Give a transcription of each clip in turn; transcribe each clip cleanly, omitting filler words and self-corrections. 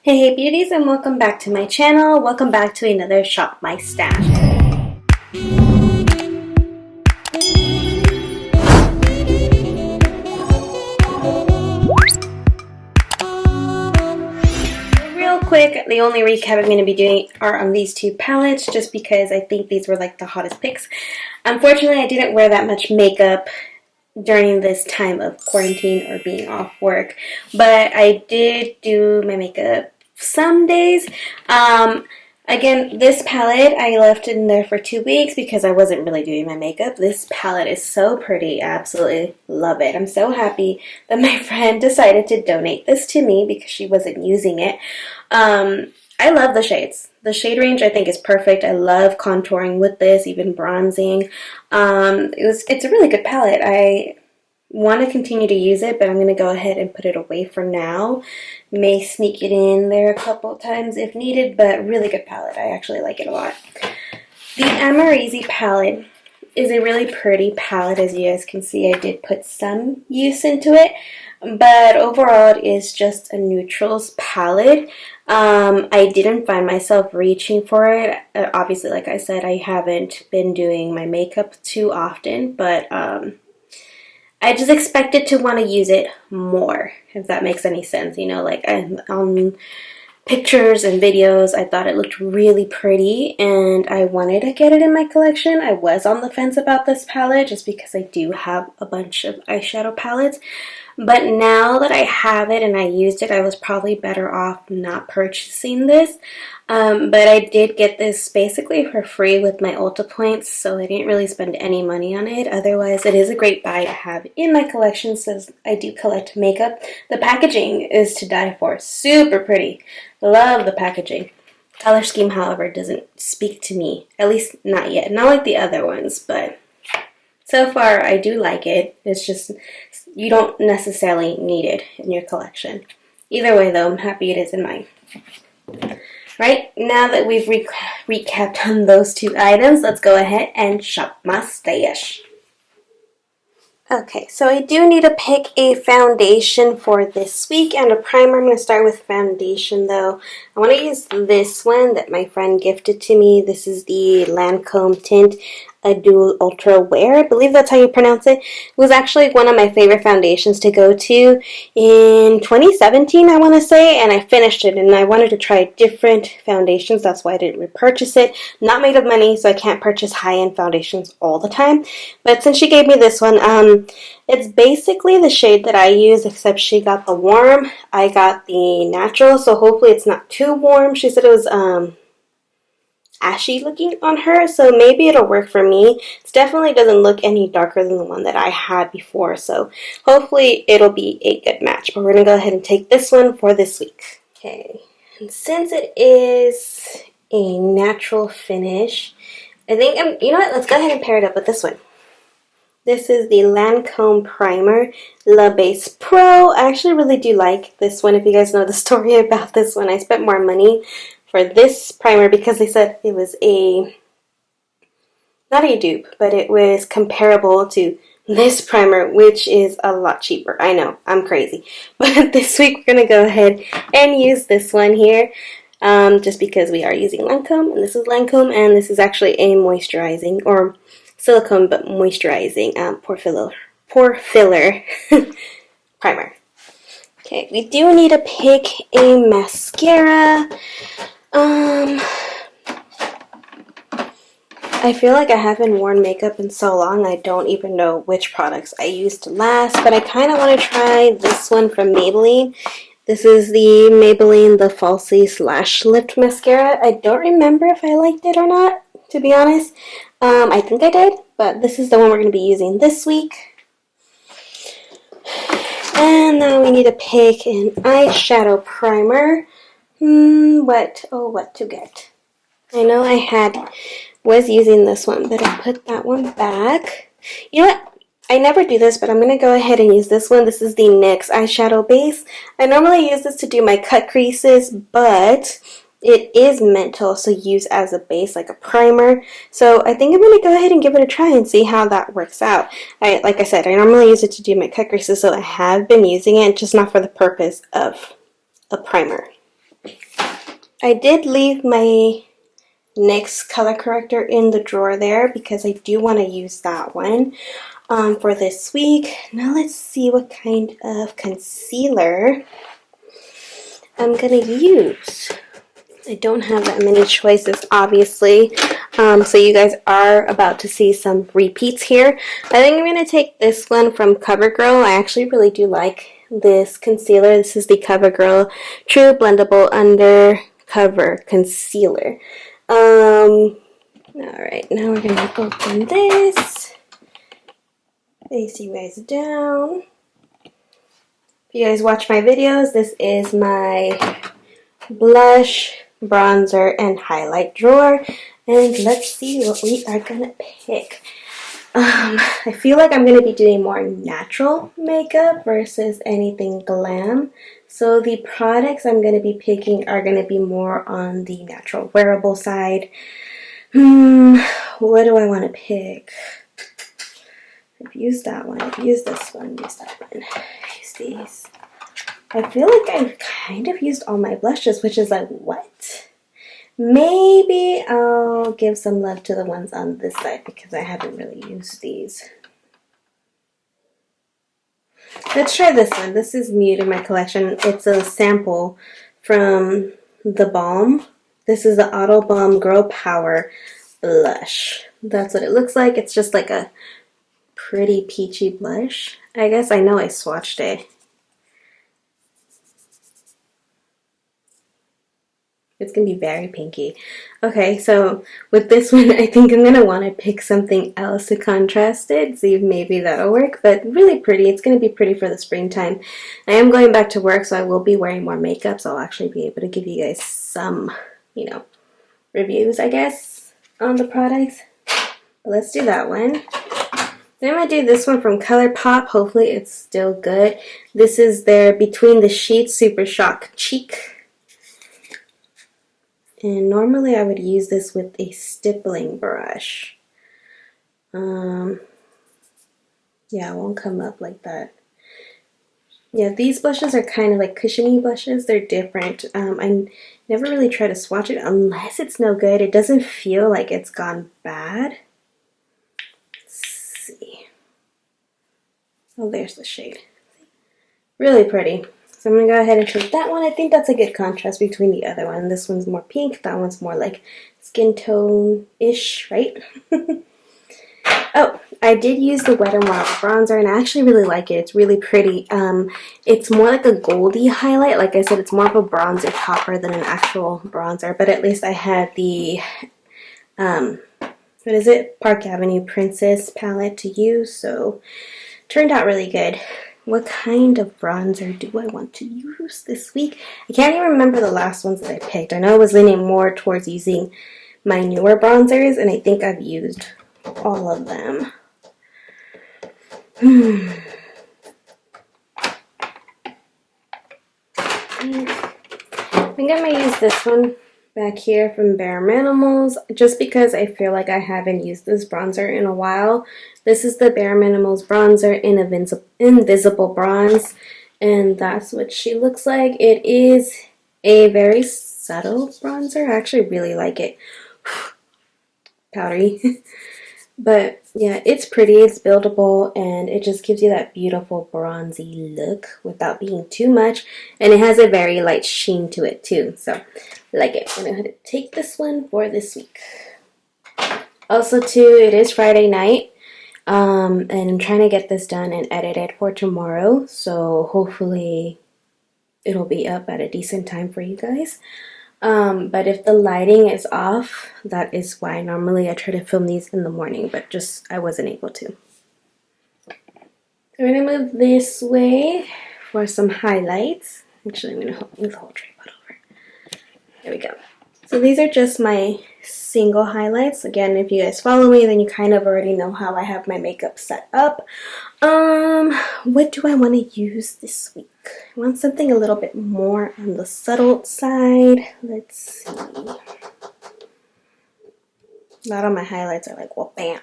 Hey beauties, and welcome back to my channel. Welcome back to another Shop My Stash. Real quick, the only recap I'm going to be doing are on these two palettes just because I think these were like the hottest picks. Unfortunately, I didn't wear that much makeup during this time of quarantine or being off work, but I did do my makeup some days. Again, this palette I left in there for 2 weeks because I wasn't really doing my makeup. This palette is so pretty. I absolutely love it. I'm so happy that my friend decided to donate this to me because she wasn't using it. I love the shades. The shade range I think is perfect. I love contouring with this, even bronzing. It's a really good palette. I want to continue to use it, but I'm going to go ahead and put it away for now. May sneak it in there a couple times if needed, but really good palette. I actually like it a lot. The Amazing palette is a really pretty palette. As you guys can see, I did put some use into it, but overall it is just a neutrals palette. I didn't find myself reaching for it. Obviously, like I said, I haven't been doing my makeup too often, but I just expected to want to use it more, if that makes any sense. You know, like on pictures and videos, I thought it looked really pretty and I wanted to get it in my collection. I was on the fence about this palette just because I do have a bunch of eyeshadow palettes. But now that I have it and I used it, I was probably better off not purchasing this. But I did get this basically for free with my Ulta points, so I didn't really spend any money on it. Otherwise, it is a great buy to have in my collection since I do collect makeup. The packaging is to die for. Super pretty. Love the packaging. Color scheme, however, doesn't speak to me. At least not yet. Not like the other ones, but so far I do like it. It's just you don't necessarily need it in your collection. Either way though, I'm happy it is in mine. Right, now that we've recapped on those two items, let's go ahead and shop my stash. Okay, so I do need to pick a foundation for this week and a primer. I'm going to start with foundation though. I want to use this one that my friend gifted to me. This is the Lancome Tint Dual Ultra Wear. I believe that's how you pronounce it. It was actually one of my favorite foundations to go to in 2017, I want to say, and I finished it and I wanted to try different foundations. That's why I didn't repurchase it. Not made of money, so I can't purchase high-end foundations all the time. But since she gave me this one, it's basically the shade that I use, except she got the warm. I got the natural, so hopefully it's not too warm. She said it was ashy looking on her, so maybe it'll work for me. It definitely doesn't look any darker than the one that I had before, so hopefully it'll be a good match. But we're gonna go ahead and take this one for this week. Okay, and since it is a natural finish, I think you know what, let's go ahead and pair it up with this one. This is the Lancome Primer La Base Pro. I actually really do like this one. If you guys know the story about this one, I spent more money for this primer because they said it was not a dupe, but it was comparable to this primer, which is a lot cheaper. I know, I'm crazy. But this week we're going to go ahead and use this one here just because we are using Lancome, and this is Lancome, and this is actually a moisturizing, or silicone but moisturizing pore filler primer. Okay, we do need to pick a mascara. I feel like I haven't worn makeup in so long, I don't even know which products I used last, but I kind of want to try this one from Maybelline. This is the Maybelline The Falsies Lash Lift Mascara. I don't remember if I liked it or not, to be honest. I think I did, but this is the one we're going to be using this week. And now we need to pick an eyeshadow primer. What to get? I know I was using this one, but I put that one back. You know what? I never do this, but I'm going to go ahead and use this one. This is the NYX eyeshadow base. I normally use this to do my cut creases, but it is meant to also use as a base, like a primer. So I think I'm going to go ahead and give it a try and see how that works out. Like I said, I normally use it to do my cut creases, so I have been using it, just not for the purpose of a primer. I did leave my NYX color corrector in the drawer there because I do want to use that one for this week. Now let's see what kind of concealer I'm gonna use. I don't have that many choices, obviously, so you guys are about to see some repeats here. I think I'm gonna take this one from CoverGirl. I actually really do like this concealer. This is the CoverGirl True Blendable Undercover Concealer. Alright, now we're gonna open this. Face you guys down. If you guys watch my videos, this is my blush, bronzer, and highlight drawer. And let's see what we are gonna pick. I feel like I'm gonna be doing more natural makeup versus anything glam. So the products I'm gonna be picking are gonna be more on the natural wearable side. What do I want to pick? I've used that one. I've used this one. Use that one. I've used these. I feel like I've kind of used all my blushes, which is like, what? Maybe I'll give some love to the ones on this side because I haven't really used these. Let's try this one. This is new to my collection. It's a sample from the Balm. This is the Auto Balm Girl Power blush. That's what it looks like. It's just like a pretty peachy blush. I guess I know I swatched it. It's gonna be very pinky. Okay, so with this one, I think I'm gonna want to pick something else to contrast it, see if maybe that'll work, but really pretty. It's gonna be pretty for the springtime. I am going back to work, so I will be wearing more makeup, so I'll actually be able to give you guys some, you know, reviews, I guess, on the products. But let's do that one. Then I'm gonna do this one from ColourPop. Hopefully it's still good. This is their Between the Sheets Super Shock Cheek. And normally I would use this with a stippling brush. Yeah, it won't come up like that. Yeah, these blushes are kind of like cushiony blushes. They're different. I never really try to swatch it unless it's no good. It doesn't feel like it's gone bad. Let's see. Oh, there's the shade. Really pretty. So I'm going to go ahead and take that one. I think that's a good contrast between the other one. This one's more pink. That one's more like skin tone-ish, right? Oh, I did use the Wet n Wild bronzer, and I actually really like it. It's really pretty. It's more like a goldy highlight. Like I said, it's more of a bronzer topper than an actual bronzer. But at least I had the, what is it? Park Avenue Princess palette to use. So, turned out really good. What kind of bronzer do I want to use this week? I can't even remember the last ones that I picked. I know I was leaning more towards using my newer bronzers, and I think I've used all of them. I think I might use this one back here from Bare Minimals, just because I feel like I haven't used this bronzer in a while. This is the Bare Minimals bronzer in Invisible Bronze, and that's what she looks like. It is a very subtle bronzer. I actually really like it. Powdery. But yeah, it's pretty, it's buildable, and it just gives you that beautiful bronzy look without being too much. And it has a very light sheen to it too, so I like it. I'm going to go ahead and take this one for this week. Also too, it is Friday night, and I'm trying to get this done and edited for tomorrow, so hopefully it'll be up at a decent time for you guys. But if the lighting is off, that is why normally I try to film these in the morning, but just I wasn't able to. I'm going to move this way for some highlights. Actually, I'm going to move the whole tripod over. There we go. So these are just my single highlights. Again, if you guys follow me, then you kind of already know how I have my makeup set up. What do I want to use this week? I want something a little bit more on the subtle side. Let's see. A lot of my highlights are like, well, bam.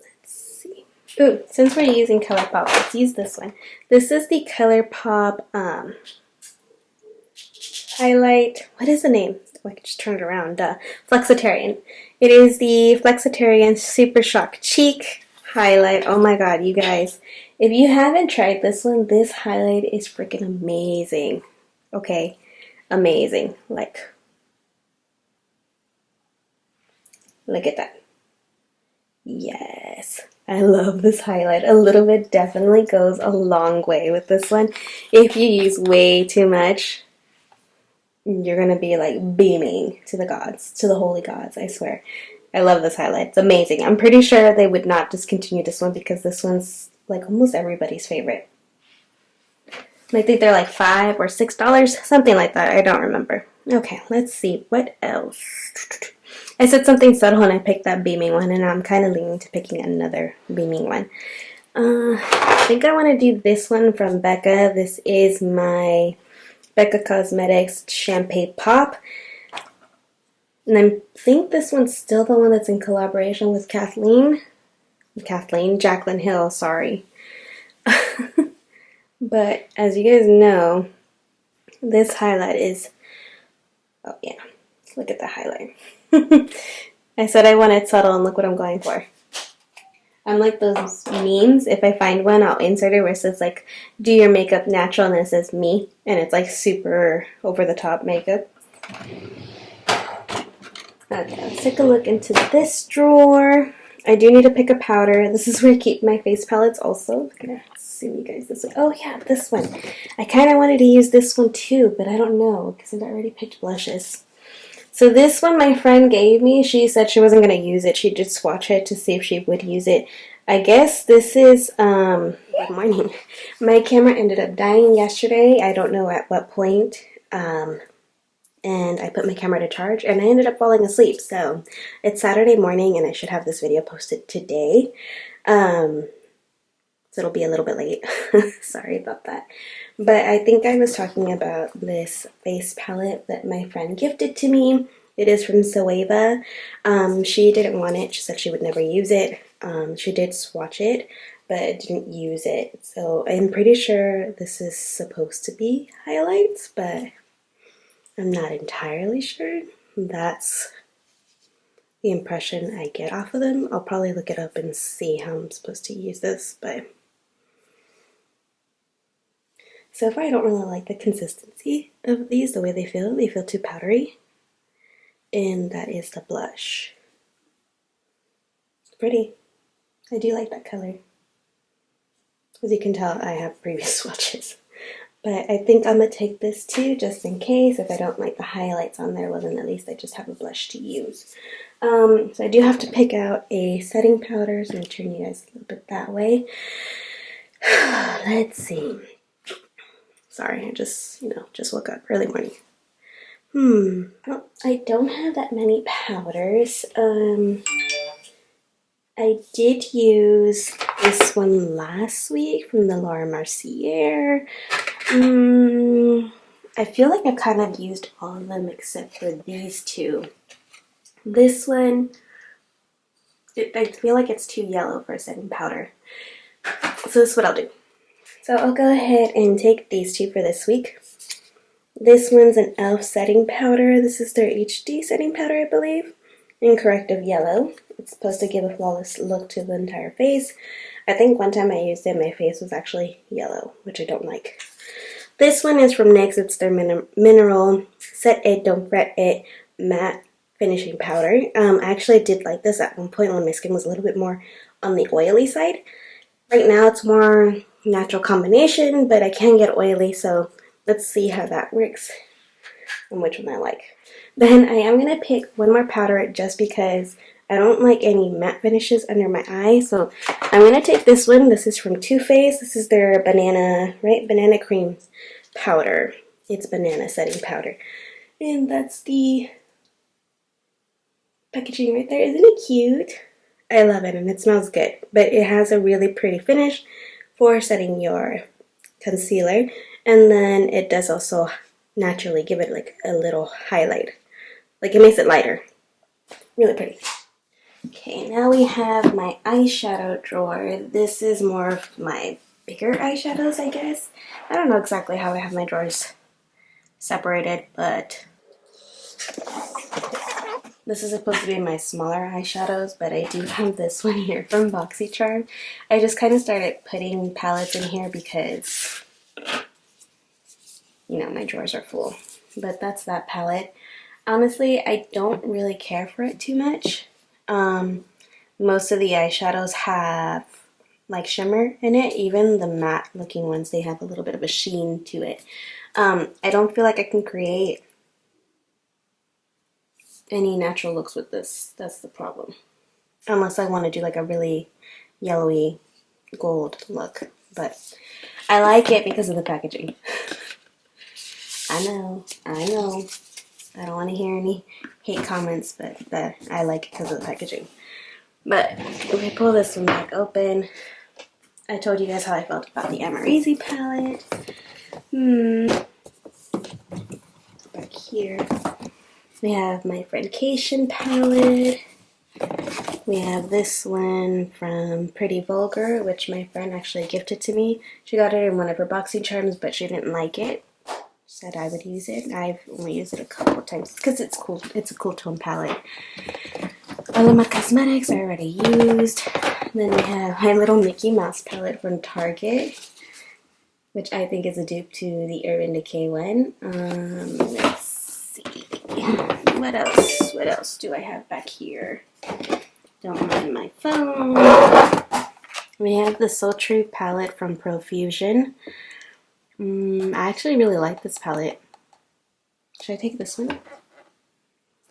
Let's see. Ooh, since we're using ColourPop, let's use this one. This is the ColourPop highlight. What is the name? Oh, I just turned it around. Flexitarian. It is the Flexitarian Super Shock Cheek highlight. Oh my god, you guys. If you haven't tried this one, this highlight is freaking amazing. Okay? Amazing. Like, look at that. Yes. I love this highlight. A little bit definitely goes a long way with this one. If you use way too much, you're going to be like beaming to the gods, to the holy gods, I swear. I love this highlight. It's amazing. I'm pretty sure they would not discontinue this one because this one's like almost everybody's favorite. I think they're like $5 or $6, something like that. I don't remember. Okay, let's see. What else? I said something subtle and I picked that beaming one, and I'm kind of leaning to picking another beaming one. I think I want to do this one from Becca. This is my Becca Cosmetics Champagne Pop. And I think this one's still the one that's in collaboration with Jaclyn Hill, sorry. But as you guys know, this highlight is, oh yeah, look at the highlight. I said I wanted subtle, and look what I'm going for. I'm like those memes. If I find one, I'll insert it where it says like, do your makeup natural, and it says me, and it's like super over the top makeup. Okay, let's take a look into this drawer. I do need to pick a powder. This is where I keep my face palettes also. I'm gonna zoom you guys this way. Oh yeah, this one. I kind of wanted to use this one too, but I don't know because I already picked blushes. So this one my friend gave me. She said she wasn't going to use it. She'd just swatch it to see if she would use it. I guess this is, good morning. My camera ended up dying yesterday. I don't know at what point. And I put my camera to charge and I ended up falling asleep. So it's Saturday morning and I should have this video posted today. So it'll be a little bit late. Sorry about that. But I think I was talking about this face palette that my friend gifted to me. It is from Zoeva. She didn't want it. She said she would never use it. She did swatch it, but didn't use it. So I'm pretty sure this is supposed to be highlights, but I'm not entirely sure. That's the impression I get off of them. I'll probably look it up and see how I'm supposed to use this, but so far I don't really like the consistency of these, the way they feel. They feel too powdery. And that is the blush. It's pretty. I do like that color. As you can tell, I have previous swatches. But I think I'm going to take this too, just in case. If I don't like the highlights on there, well then at least I just have a blush to use. So I do have to pick out a setting powder, so I'm going to turn you guys a little bit that way. Let's see. Sorry, I just woke up early morning. I don't have that many powders. I did use this one last week from the Laura Mercier. I feel like I've kind of used all of them except for these two. This one, I feel like it's too yellow for a setting powder. So this is what I'll do. So I'll go ahead and take these two for this week. This one's an e.l.f. setting powder. This is their HD setting powder, I believe, in Corrective Yellow. It's supposed to give a flawless look to the entire face. I think one time I used it, my face was actually yellow, which I don't like. This one is from NYX. It's their Mineral Set It, Don't Fret It Matte Finishing Powder. I actually did like this at one point when my skin was a little bit more on the oily side. Right now it's more natural combination, but I can get oily, so let's see how that works and which one I like. Then I am going to pick one more powder just because I don't like any matte finishes under my eye. So I'm going to take this one. This is from Too Faced. This is their banana cream powder. It's banana setting powder. And that's the packaging right there. Isn't it cute? I love it and it smells good. But it has a really pretty finish for setting your concealer. And then it does also naturally give it like a little highlight. Like it makes it lighter. Really pretty. Okay, now we have my eyeshadow drawer. This is more of my bigger eyeshadows, I guess. I don't know exactly how I have my drawers separated, but this is supposed to be my smaller eyeshadows, but I do have this one here from BoxyCharm. I just kind of started putting palettes in here because, you know, my drawers are full. But that's that palette. Honestly, I don't really care for it too much. Most of the eyeshadows have like shimmer in it. Even the matte looking ones, they have a little bit of a sheen to it. I don't feel like I can create any natural looks with this. That's the problem. Unless I want to do like a really yellowy gold look. But I like it because of the packaging. I know. I don't want to hear any hate comments, but I like it because of the packaging. But if I pull this one back open, I told you guys how I felt about the Amazing palette. Back here, we have my Friendcation palette. We have this one from Pretty Vulgar, which my friend actually gifted to me. She got it in one of her BoxyCharms, but she didn't like it. Said I would use it. I've only used it a couple of times because it's cool. It's a cool tone palette. All of my cosmetics I already used. Then we have my little Mickey Mouse palette from Target, which I think is a dupe to the Urban Decay one. Let's see. What else? What else do I have back here? Don't mind my phone. We have the Sultry palette from Profusion. I actually really like this palette. Should I take this one? I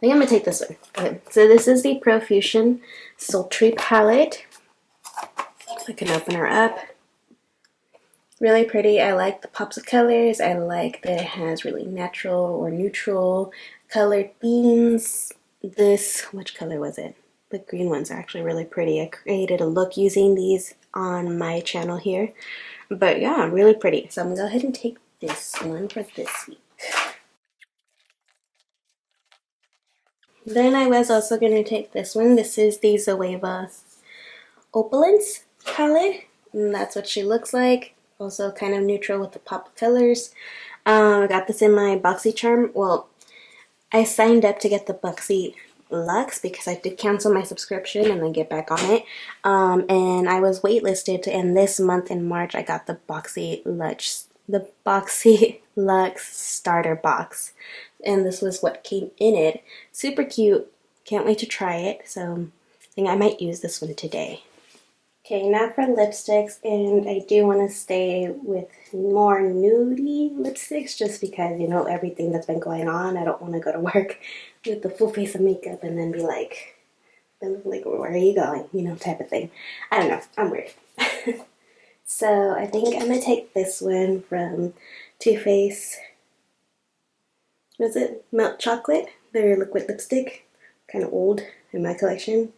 think I'm going to take this one. Okay. So this is the Profusion Sultry palette. I can open her up. Really pretty. I like the pops of colors. I like that it has really natural or neutral colored themes. Which color was it? The green ones are actually really pretty. I created a look using these on my channel here. But yeah, really pretty. So I'm going to go ahead and take this one for this week. Then I was also going to take this one. This is the Zoeva Opulence palette. And that's what she looks like. Also kind of neutral with the pop of colors. I got this in my BoxyCharm. Well, I signed up to get the Boxy Luxe because I did cancel my subscription and then get back on it. And I was waitlisted, and this month in March I got the Boxy Luxe starter box. And this was what came in it. Super cute. Can't wait to try it. So I think I might use this one today. Okay, now for lipsticks, and I do want to stay with more nudie lipsticks just because, you know, everything that's been going on. I don't want to go to work with the full face of makeup and then be like, where are you going? You know, type of thing. I don't know. I'm weird. So I think I'm going to take this one from Too Faced. Was it Melt Chocolate? Their liquid lipstick. Kind of old in my collection.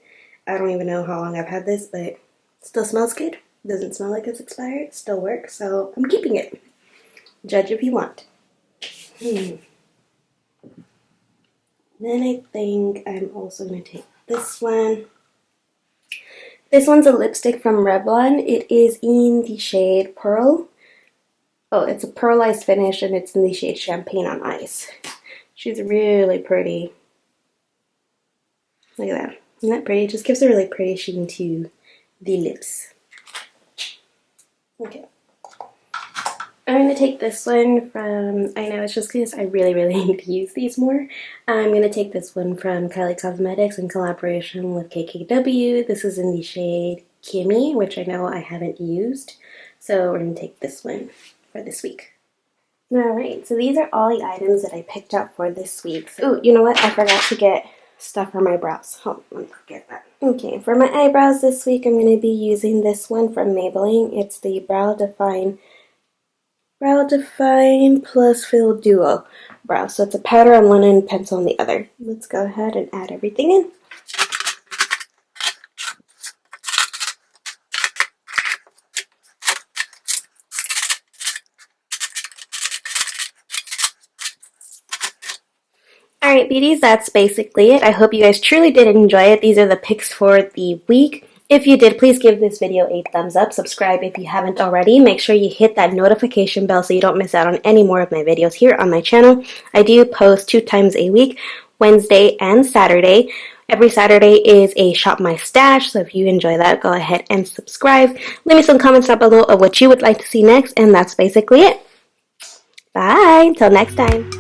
I don't even know how long I've had this, but still smells good. Doesn't smell like it's expired. Still works, so I'm keeping it. Judge if you want. Then I think I'm also going to take this one. This one's a lipstick from Revlon. It is in the shade Pearl. Oh, it's a pearlized finish, and it's in the shade Champagne on Ice. She's really pretty. Look at that. Isn't that pretty? It just gives a really pretty sheen to the lips. Okay. I'm going to take this one from, I know it's just because I really need to use these more. I'm going to take this one from Kylie Cosmetics in collaboration with KKW. This is in the shade Kimmy, which I know I haven't used. So we're going to take this one for this week. Alright, so these are all the items that I picked up for this week. Oh, you know what? I forgot to get stuff for my brows. Oh, let me forget that. Okay, for my eyebrows this week, I'm going to be using this one from Maybelline. It's the Brow Define Plus Fill Duo Brow. So it's a powder on one end, pencil on the other. Let's go ahead and add everything in. Alright, beauties, that's basically it. I hope you guys truly did enjoy it. These are the picks for the week. If you did, please give this video a thumbs up. Subscribe if you haven't already. Make sure you hit that notification bell so you don't miss out on any more of my videos here on my channel. I do post 2 times a week, Wednesday and Saturday. Every Saturday is a Shop My Stash, so if you enjoy that, go ahead and subscribe. Leave me some comments down below of what you would like to see next, and that's basically it. Bye! Till next time.